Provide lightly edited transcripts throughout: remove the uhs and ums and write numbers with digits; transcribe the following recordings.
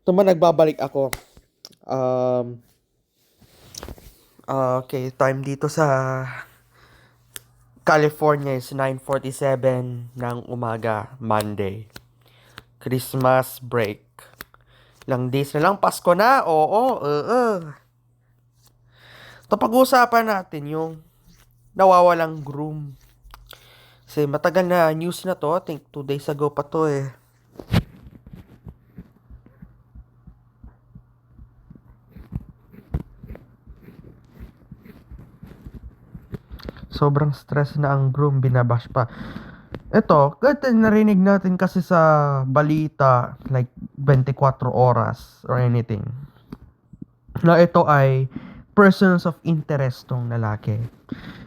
Naman nagbabalik ako. Um, okay, time dito sa California is 9:47 ng umaga, Monday. Christmas break. Ilang days na lang, Pasko na. Oo. Ito pag-uusapan natin yung nawawalang groom. Kasi matagal na news na to. I think 2 days ago pa to eh. Sobrang stress na ang groom, binabash pa. Ito, kahit narinig natin kasi sa balita, like 24 oras or anything, na ito ay persons of interest tong lalaki.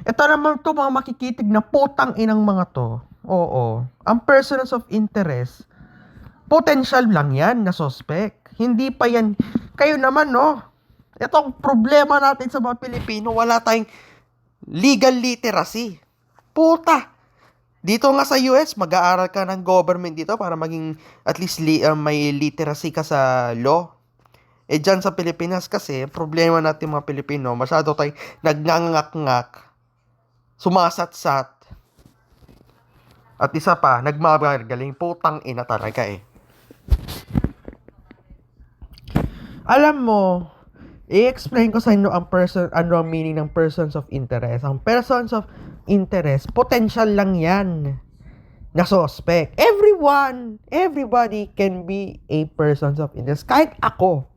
Ito naman to mga makikitig na putang inang mga to. Oo. Ang persons of interest, potential lang yan na suspect. Hindi pa yan. Kayo naman, no? Itong problema natin sa mga Pilipino, wala tayong legal literacy. Puta! Dito nga sa US, mag-aaral ka ng government dito para maging at least may literacy ka sa law. Eh dyan sa Pilipinas kasi, problema natin mga Pilipino, masyado tayong nagnangak-ngak, sumasatsat, at isa pa, nagmamagaling, putang ina talaga eh. Alam mo, i-explain ko sa inyo ano ang meaning ng persons of interest. Ang persons of interest, potential lang yan na suspect. Everybody can be a persons of interest. Kahit ako.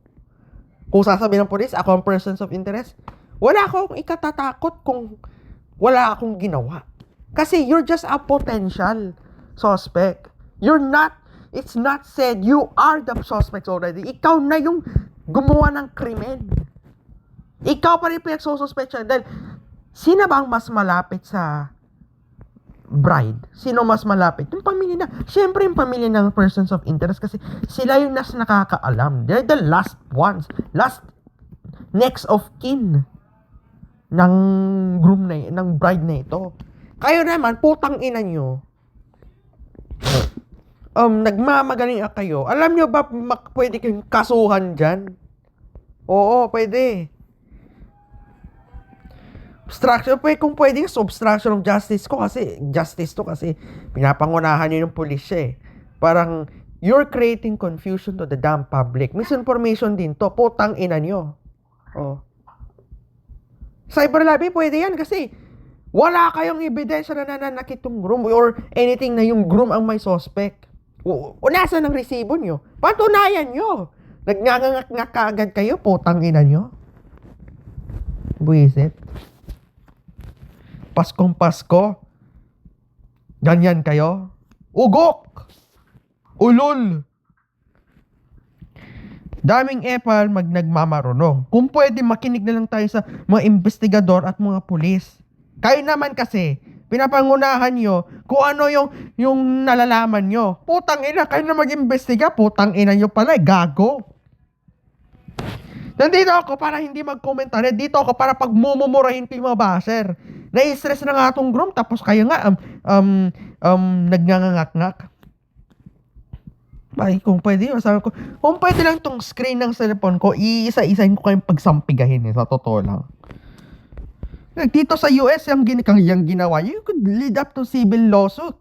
Kung sasabihin ng police, ako ang persons of interest, wala akong ikatatakot kung wala akong ginawa. Kasi you're just a potential suspect. It's not said you are the suspect already. Ikaw na yung gumawa ng krimen. Ikaw pa rin pinagsususpect siya. Dahil, sino ba ang mas malapit sa bride? Sino mas malapit? Yung pamilya na. Siyempre yung pamilya ng persons of interest kasi sila yung nas nakakaalam. They're the last ones. Next of kin ng groom na ng bride na ito. Kayo naman, putang ina nyo. Nagmamagaling kayo. Alam nyo ba pwede kayong kasuhan dyan? Oo, pwede. Obstruction, kung pwede obstruction of justice ko kasi, justice to kasi, pinapangunahan nyo yung pulisya eh. Parang, you're creating confusion to the damn public. Misinformation din to, putang ina nyo. Oh. Cyber lobby, pwede yan kasi, wala kayong ebidensya na nananakit yung groom or anything na yung groom ang may suspect. Nasaan ang resibo nyo? Patunayan nyo. Nagnangangak kaagad kayo, putang ina nyo. Buisit. Paskong Pasko. Ganyan kayo. Ugok! Ulol! Daming epal nagmamarunong. Kung pwede, makinig na lang tayo sa mga investigador at mga pulis. Kayo naman kasi, pinapangunahan nyo kung ano yung nalalaman nyo. Putang ina, kayo na mag-imbestiga. Putang ina nyo pala, gago. Nandito ako para hindi mag-komentar. Dito ako para pagmumurahin ko yung mga basher. Na-stress na nga itong groom, tapos kayo nga, nagnangangak-ngak. Ay, kung pwede, masabi ko, kung pwede lang tong screen ng cellphone ko, iisa-isahin ko kayong pagsampigahin sa totoo lang. Dito sa US, yung ginawa, you could lead up to civil lawsuit.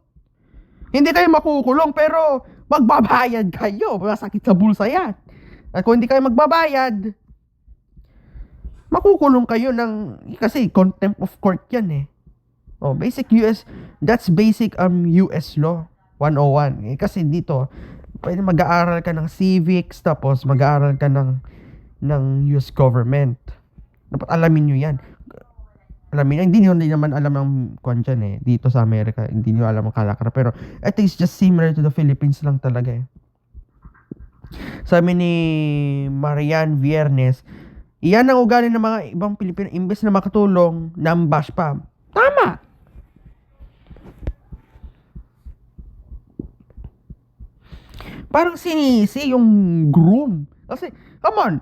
Hindi kayo makukulong, pero magbabayad kayo. Masakit sa bulsa yan. At kung hindi kayo magbabayad, makukulong kayo kasi contempt of court yan eh. Oh, that's basic US law 101. Kasi dito, pwede mag-aaral ka ng civics, tapos mag-aaral ka ng US government. Dapat alamin nyo yan. Hindi nyo naman alam ang kwan dyan eh. Dito sa Amerika, hindi nyo alam ang kalakara. Pero I think it's just similar to the Philippines lang talaga eh. Sabi ni Marian Viernes, iyan ang ugali ng mga ibang Pilipino, imbes na makatulong, nambash pa. Tama! Parang sinisi yung groom. Kasi, come on,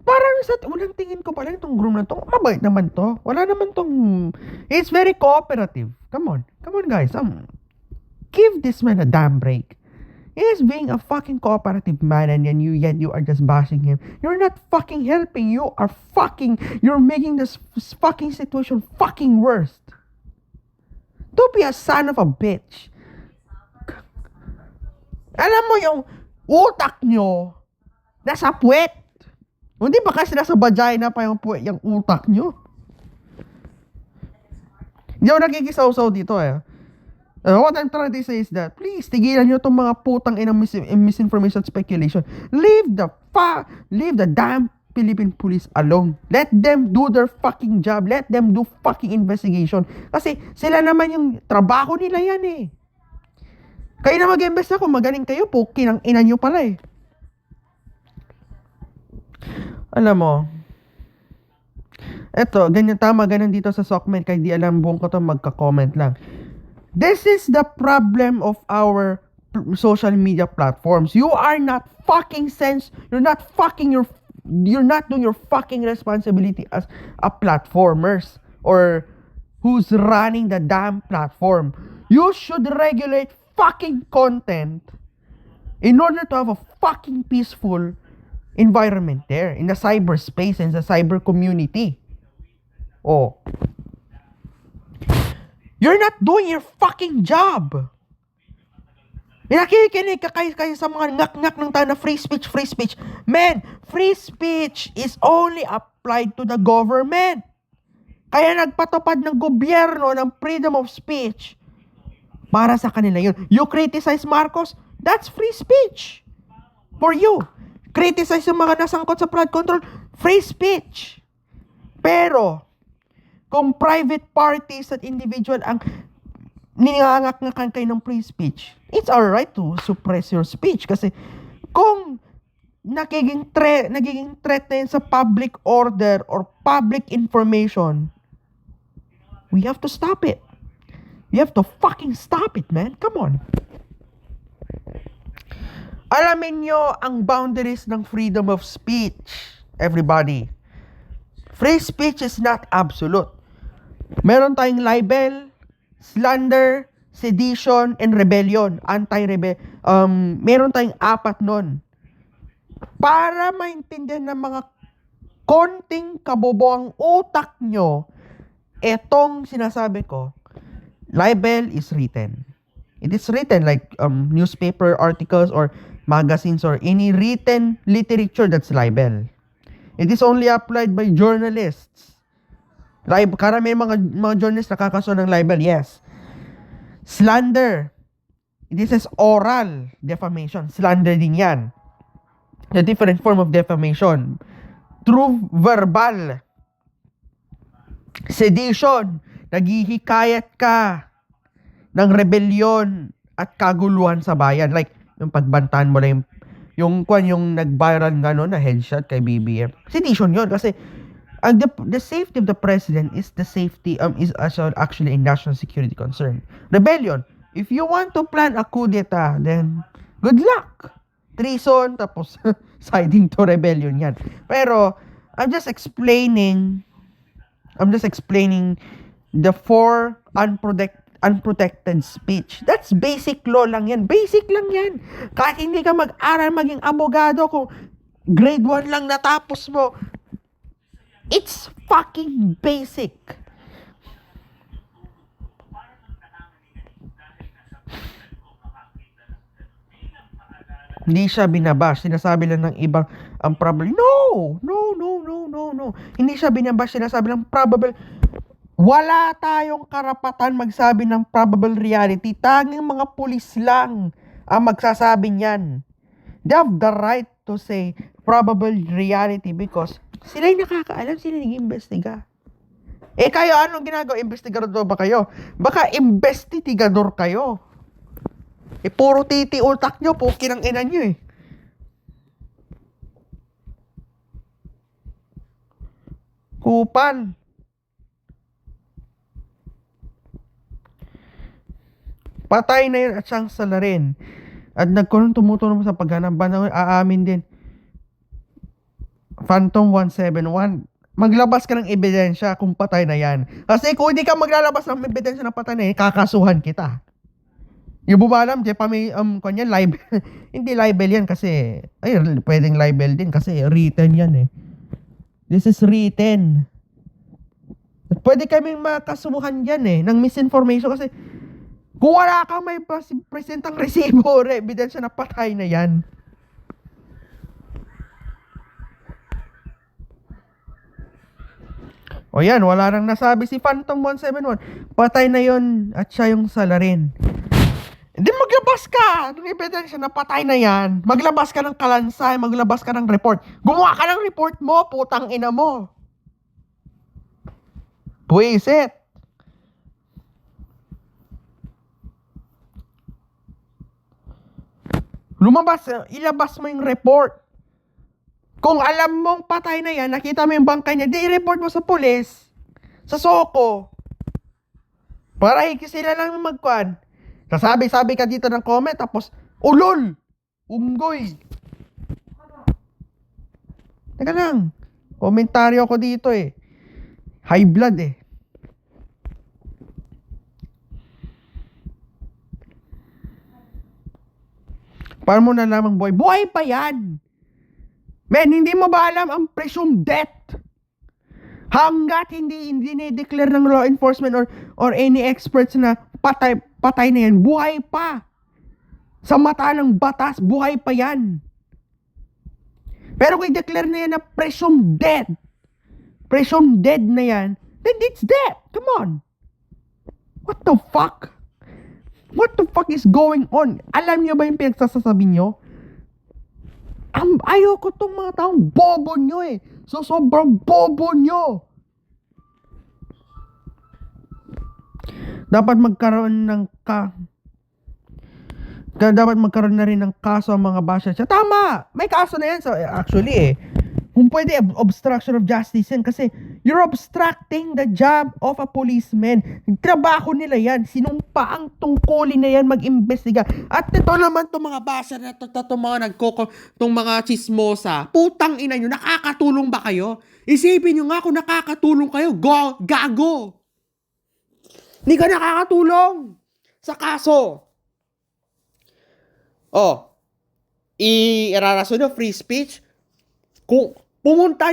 parang sa unang tingin ko pala itong groom na to, mabait naman to. Wala naman tong, it's very cooperative. Come on guys, give this man a damn break. He is being a fucking cooperative man and then yet you are just bashing him. You're not fucking helping. You're making this fucking situation fucking worse. Don't be a son of a bitch. Alam mo yung utak nyo nasa puwet. Hindi ba kasi nasa vagina pa yung puwet, yung utak nyo? Hindi ako nakikisaw-saw dito eh. What I'm trying to say is that, please, tigilan nyo itong mga putang inang misinformation speculation. Leave the damn Philippine police alone. Let them do their fucking job. Let them do fucking investigation. Kasi sila naman yung trabaho nila yan eh. Kayo na mag-invest ako, magaling kayo po, kinang-ina nyo pala eh. Alam mo, eto, ganyan dito sa Sokmed, kahit di alam buong ko to, magka-comment lang. This is the problem of our social media platforms. You are not fucking you're not doing your fucking responsibility as a platformers or who's running the damn platform. You should regulate fucking content in order to have a fucking peaceful environment there in the cyberspace and the cyber community. Oh. You're not doing your fucking job. Nakikinig ka kayo sa mga ngak-ngak ng tayo na free speech. Man, free speech is only applied to the government. Kaya nagpatupad ng gobyerno ng freedom of speech. Para sa kanila yun. You criticize Marcos, that's free speech. For you. Criticize yung mga nasangkot sa flood control, free speech. Pero, kung private parties at individual ang ninangangak-ngakan kayo ng free speech, it's alright to suppress your speech. Kasi kung nagiging threat na yun sa public order or public information, we have to stop it. We have to fucking stop it, man. Come on. Alamin nyo ang boundaries ng freedom of speech, everybody. Free speech is not absolute. Meron tayong libel, slander, sedition, and rebellion. Meron tayong 4 nun. Para maintindihan ng mga konting kaboboang utak nyo, etong sinasabi ko, libel is written. It is written like newspaper articles or magazines or any written literature, that's libel. It is only applied by journalists. Karami mga journalists nakakaso ng libel, yes. Slander. This is oral defamation. Slander din yan. A different form of defamation. True verbal. Sedition. Naghihikayat ka ng rebellion at kaguluhan sa bayan. Like, yung pagbantaan mo na yung nag-viral gano'n na headshot kay BBM. Sedition yun kasi the safety of the president is actually a national security concern. Rebellion. If you want to plan a coup d'etat, then good luck. Treason, tapos siding to rebellion yan. Pero, I'm just explaining the 4 unprotected speech. That's basic law lang yan. Basic lang yan. Kahit hindi ka mag-aral maging abogado, kung grade 1 lang natapos mo, it's fucking basic. Hindi siya binabash. Sinasabi lang ng ibang ang probable. No. Hindi siya binabash. Sinasabi lang probable. Wala tayong karapatan magsabi ng probable reality. Tanging mga pulis lang ang magsasabi niyan. They have the right to say probable reality because sila yung nakakaalam, sila nag-iimbestiga. Kayo, anong ginagawa? Investigador ba kayo? Baka investigador kayo. Puro titi utak nyo, pukin ang ina nyo eh. Kupan. Patay na yun at siyang salarin. At tumutulong sa paghanap ba na aamin din. Phantom 171. Maglabas ka ng ebidensya kung patay na yan. Kasi kung hindi ka maglalabas ng ebidensya na patay na yan, kakasuhan kita. Yung bumalam, di pa may, kanya, libel. Hindi libel yan kasi, ay, pwedeng libel din kasi written yan eh. This is written. At pwede kaming makasubuhan dyan eh, ng misinformation kasi, kung wala kang may presentang resibo or ebidensya na patay na yan. O yan, wala nang nasabi si Phantom 171. Patay na yon at siya yung salarin. Hindi maglabas ka ng ebidensya na patay na yan. Maglabas ka ng kalansay, maglabas ka ng report. Gumawa ka ng report mo, putang ina mo. Puwisit. Lumabas, ilabas mo yung report. Kung alam mong patay na yan, nakita mo yung bangkay niya, di i-report mo sa pulis, sa SOCO. Para sila lang magkuhan. Sasabi-sabi ka dito ng comment, tapos, ulol! Unggoy! Teka lang. Komentaryo ko dito eh. High blood eh. Paano mo na lamang buhay? Buhay pa yan! Men, hindi mo ba alam ang presumed death? Hanggat hindi ni-declare ng law enforcement or any experts na patay na yan, buhay pa. Sa mata ng batas, buhay pa yan. Pero kung i-declare na yan na presumed dead na yan, then it's dead. Come on. What the fuck? What the fuck is going on? Alam niyo ba yung pinagsasasabi niyo? Ayoko tong mga taong bobo nyo eh. So, sobrang bobo nyo. Dapat magkaroon na rin ng kaso ang mga basher. Tama! May kaso na yan. So, actually eh, kung pwede, obstruction of justice yan kasi you're obstructing the job of a policeman. Trabaho nila yan. Sinumpa ang tungkulin na yan mag-imbestiga. At ito naman itong mga basher na itong mga itong mga chismosa. Putang ina nyo, nakakatulong ba kayo? Isipin nyo nga kung nakakatulong kayo. Gago! Hindi ka nakakatulong sa kaso. Oh, irarason nyo free speech. Kung pumunta,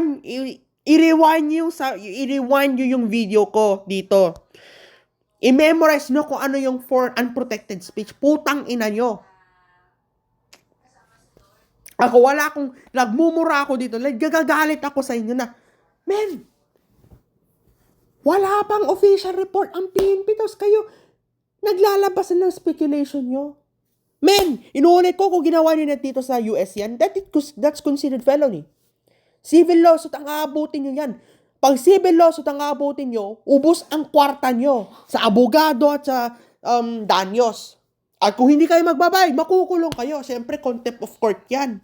i-rewind nyo yung video ko dito. I-memorize nyo kung ano yung for unprotected speech. Putang ina nyo. Ako, nagmumura ako dito. Gagagalit ako sa inyo na, men, wala pang official report ang PNP, tapos kayo, naglalabas na ng speculation nyo. Men, inuulit ko kung ginawa nyo na dito sa US yan, that's considered felony. Civil lawsuit ang aabutin nyo yan. Pag civil lawsuit ang aabutin nyo, ubos ang kwarta nyo sa abogado at sa danyos. At kung hindi kayo magbabayad, makukulong kayo. Siyempre, contempt of court yan.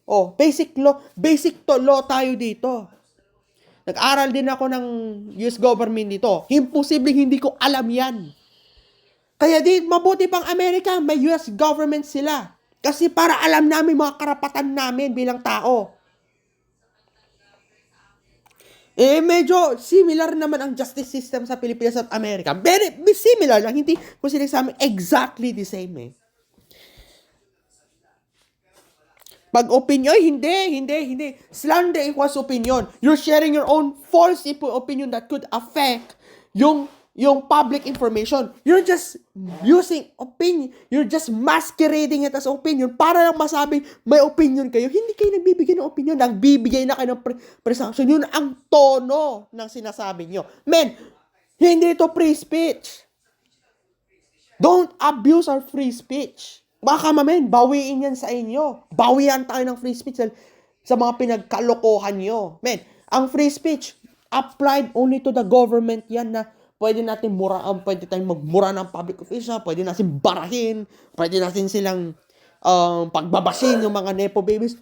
Oh, basic law tayo dito. Nag-aral din ako ng US government dito. Imposible hindi ko alam yan. Kaya mabuti pang Amerika, may US government sila. Kasi para alam namin mga karapatan namin bilang tao. Medyo similar naman ang justice system sa Pilipinas at Amerika. Very similar lang, hindi ko sinasabi exactly the same eh. Pag opinion, hindi. Slander equals opinion. You're sharing your own false opinion that could affect yung public information. You're just using opinion. You're just masquerading it as opinion para lang masabing may opinion kayo. Hindi kayo nagbibigay ng opinion. Nagbibigay na kayo ng presumption. Yun ang tono ng sinasabi nyo. Men, hindi ito free speech. Don't abuse our free speech. Baka mamen, bawiin yan sa inyo. Bawian tayo ng free speech sa mga pinagkalokohan nyo. Men, ang free speech applied only to the government yan na pwede natin pwede tayong magmura ng public official, pwede natin barahin, pwede natin silang pagbabasin yung mga nepo babies.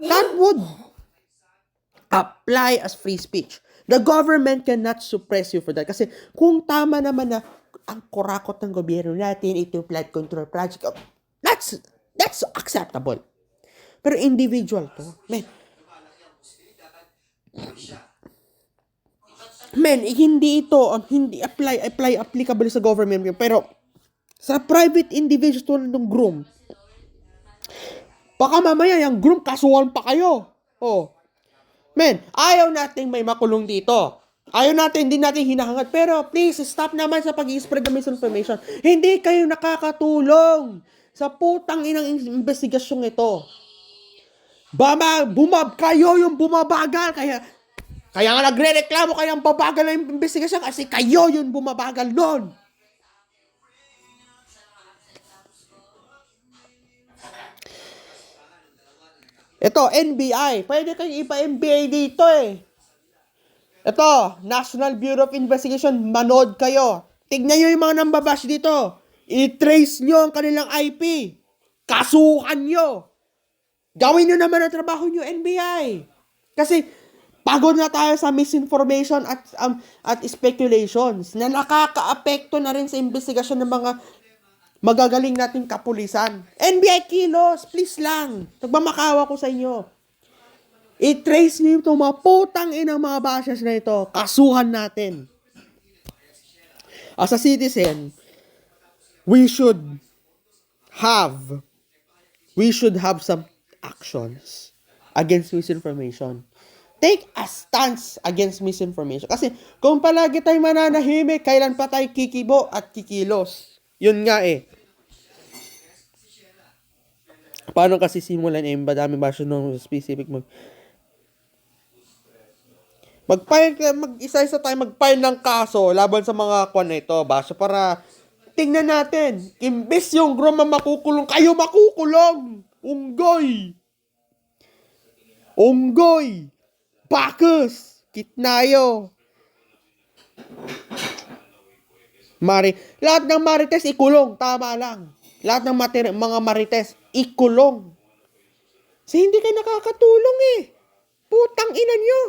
That would apply as free speech. The government cannot suppress you for that. Kasi kung tama naman na ang kurakot ng gobyerno natin, ito yung flood control project, that's acceptable. Pero individual to, hindi ito, hindi applicable sa government, pero Sa private individuals tulad ng groom. Baka mamaya yung groom kasuhan pa kayo. Oh. Men, ayaw nating may makulong dito. Ayaw natin, hindi natin hinahangat. Pero please, stop naman sa pag-i-spread ng misinformation. Hindi kayo nakakatulong sa putang inang investigasyong ito. Kayo yung bumabagal. Kaya nga nagre-reklamo kayo ang babagal ng investigasyon kasi kayo yung bumabagal nun. Ito, NBI. Pwede kayong ipa-NBI dito eh. Ito, National Bureau of Investigation, manood kayo. Tignan nyo yung mga nambabash dito. I-trace nyo ang kanilang IP. Kasuhan nyo. Gawin nyo naman ang trabaho nyo, NBI. Kasi, pagod na tayo sa misinformation at speculations na nakaka-apekto na rin sa investigasyon ng mga magagaling nating kapulisan. NBI kilos, please lang. Nagmamakawa ko sa inyo. I-trace niyo itong mga putang inang mga bashers na ito. Kasuhan natin. As a citizen, we should have some actions against misinformation. Take a stance against misinformation. Kasi kung palagi tayo mananahimik, kailan pa tayo kikibo at kikilos? Yun nga eh. Paano kasi simulan eh, madami ba siya nung specific mag-isa-isa tayo mag-file ng kaso laban sa mga kwan na ito, baso para tingnan natin. Imbes yung groom makukulong, kayo makukulong. Unggoy. Bakus. Kitnayo. Lahat ng marites ikulong, tama lang. Lahat ng mga marites ikulong. Kasi hindi kayo nakakatulong eh. Putang ina nyo.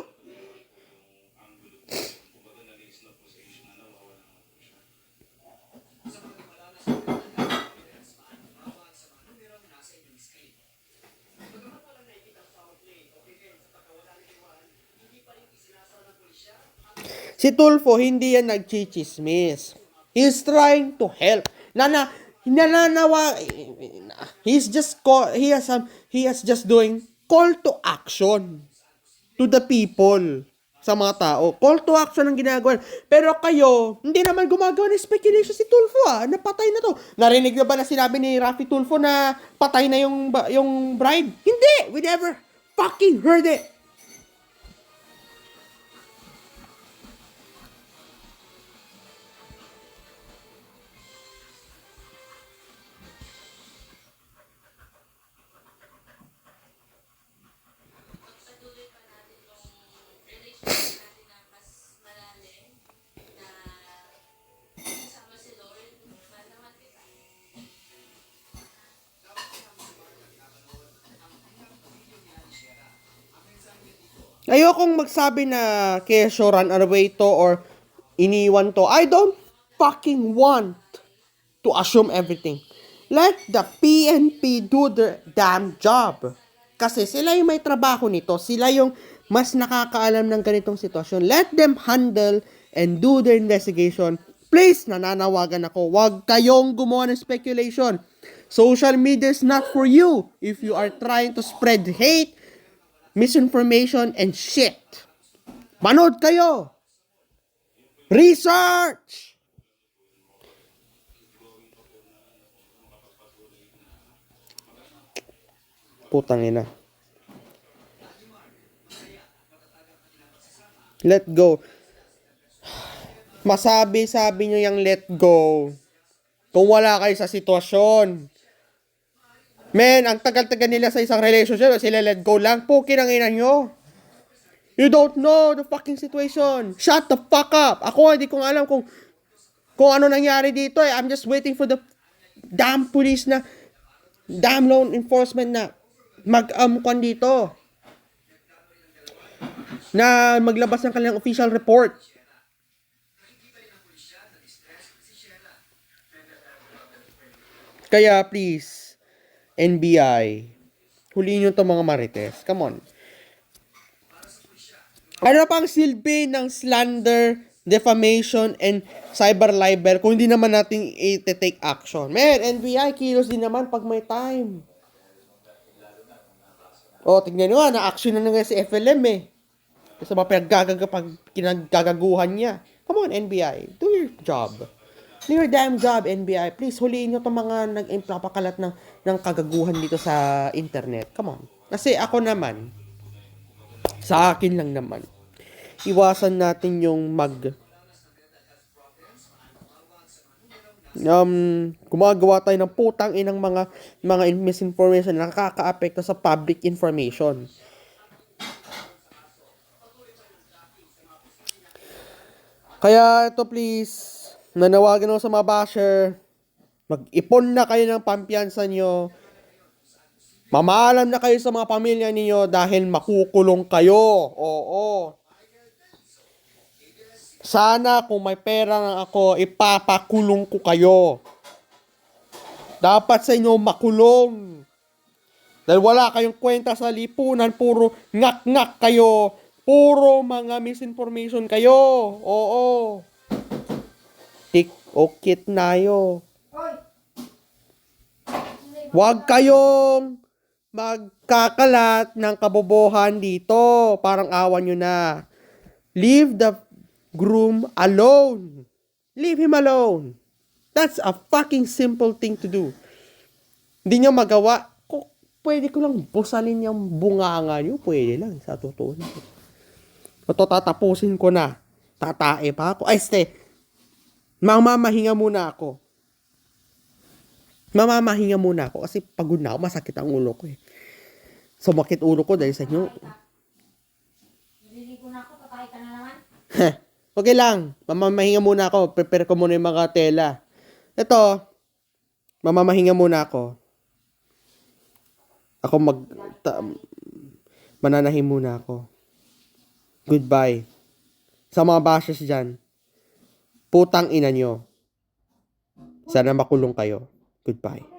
Si Tulfo, hindi yan nagchichismis. He's trying to help. He has just doing call to action to the people, sa mga tao. Call to action ang ginagawa. Pero kayo, hindi naman gumagawa ng speculation si Tulfo napatay na to. Narinig na ba na sinabi ni Raffy Tulfo na patay na yung bride? Hindi! We never fucking heard it. Ayokong magsabi na kesyo run away to or iniwan to. I don't fucking want to assume everything. Let the PNP do their damn job. Kasi sila yung may trabaho nito. Sila yung mas nakakaalam ng ganitong sitwasyon. Let them handle and do their investigation. Please, nananawagan ako. Huwag kayong gumawa ng speculation. Social media is not for you if you are trying to spread hate, misinformation, and shit. Manood kayo! Research! Putang ina. Let go. Masabi-sabi nyo yung let go. Kung wala kayo sa sitwasyon. Men, ang tagal-tagal nila sa isang relationship, sila let go lang. Pukin ang ina nyo. You don't know the fucking situation. Shut the fuck up. Ako, hindi ko alam kung ano nangyari dito eh. I'm just waiting for the damn police na, damn law enforcement na mag-amukwan dito. Na maglabas ng kanilang official report. Kaya please, NBI, huliin nyo itong mga marites. Come on. Ano pang silbi ng slander defamation, and cyber libel kung hindi naman natin i-take action. Man, NBI, kilos din naman pag may time. O, tignan nyo nga, na-action na nga si FLM eh. Kasi pinaggagaguhan niya. Come on, NBI, do your job. Do your damn job, NBI. Please, huliin nyo itong mga nag-impapakalat ng kagaguhan dito sa internet. Come on. Kasi ako naman, sa akin lang naman, iwasan natin yung gumagawa tayo ng putang inang mga misinformation na nakaka-apekto sa public information. Kaya ito please, nanawagan ako sa mga basher, mag-ipon na kayo ng pampiyansa nyo, mamaalam na kayo sa mga pamilya niyo dahil makukulong kayo. Oo. Sana kung may pera lang ako, ipapakulong ko kayo. Dapat sa inyo makulong. Dahil wala kayong kwenta sa lipunan, puro ngak-ngak kayo. Puro mga misinformation kayo. Oo. Tik-okit nayo. Huwag kayong magkakalat ng kabobohan dito. Parang awan nyo na. Leave the groom alone. Leave him alone. That's a fucking simple thing to do. Hindi nyo magawa. Pwede ko lang busalin yung bunganga nyo. Pwede lang. Sa totoo na. Ito tatapusin ko na. Tatae pa ako. Ay, mamamahinga muna ako. Mamamahinga muna ako kasi pagod na ako, masakit ang ulo ko eh. Sumakit ulo ko dahil sa inyo. Nililigo na ako, patay ka na naman. Okay lang, mamamahinga muna ako. Prepare ko muna yung mga tela. Ito, mamamahinga muna ako. Ako mananahim muna ako. Goodbye. Sa mga bashers dyan, putang ina nyo. Sana makulong kayo. Goodbye.